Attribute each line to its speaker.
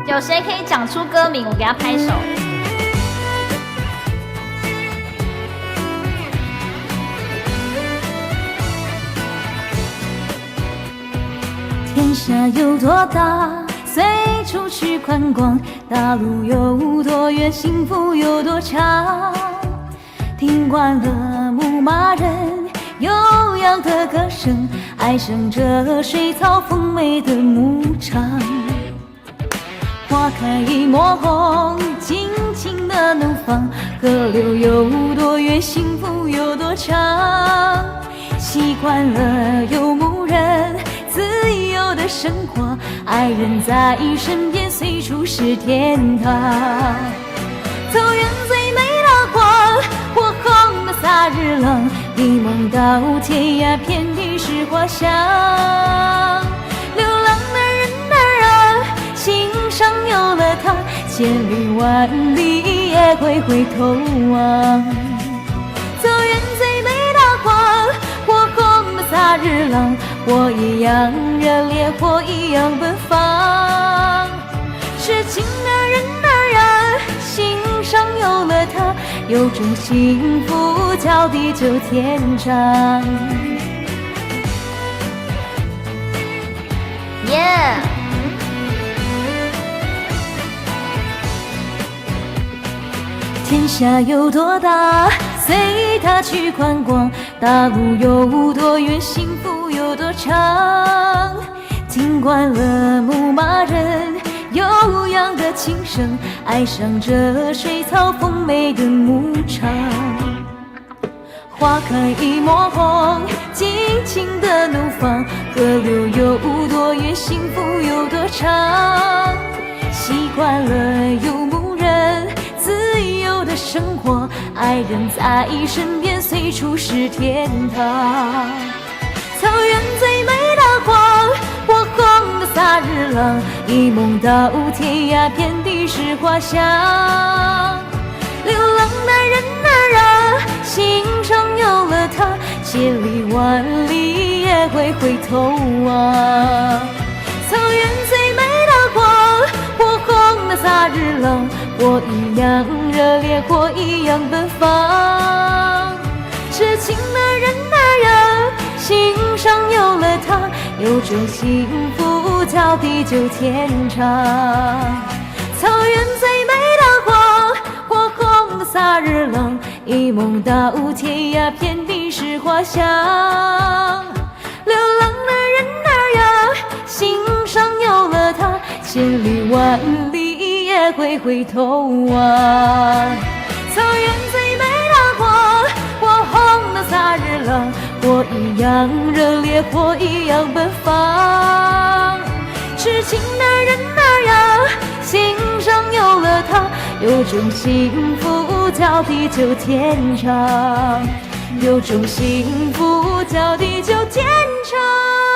Speaker 1: 有谁可以讲出歌名？我给他拍手。
Speaker 2: 天下有多大，随处去观光；大路有多远，幸福有多长。听惯了牧马人悠扬的歌声，爱上这水草丰美的牧场。花开一抹红，尽情的怒放。河流有多远，幸福有多长。习惯了游牧人自由的生活，爱人在身边，随处是天堂。草原最美的花，火红的萨日朗，一梦到天涯，遍地是花香。流浪的人啊，心上有了他，千里万里也会回头望。草原最美的花，火红的萨日朗，火一样热烈，火一样奔放。痴情的人啊，心上有了他，有种幸福叫地久天长。
Speaker 1: 耶！
Speaker 2: 天下有多大，随他去观光；大路有多远，幸福有多长。听惯了牧马人悠扬的琴声，爱上这水草丰美的牧场。花开一抹红，尽情的怒放。河流有多远，幸福有多长。习惯了游牧人自由的生活，爱人在身边，随处是天堂。草原最美的花，火红的萨日朗，一梦到天涯，遍地是花香。流浪的人啊，心上有了他，千里万里也会回头望。草原最美的花，火红的萨日朗，火一样热烈，火一样奔放。痴情的人啊，心上有了他，有种幸福叫地久天长。草原最美的花，火红的萨日朗，一梦到天涯，遍地是花香。流浪的人啊，心上有了他，千里万里也会回头望。草原最美的花，火红的萨日朗，火一样热烈，火一样奔放。痴情的人啊，心上有了他，有种幸福叫地久天长，有种幸福叫地久天长。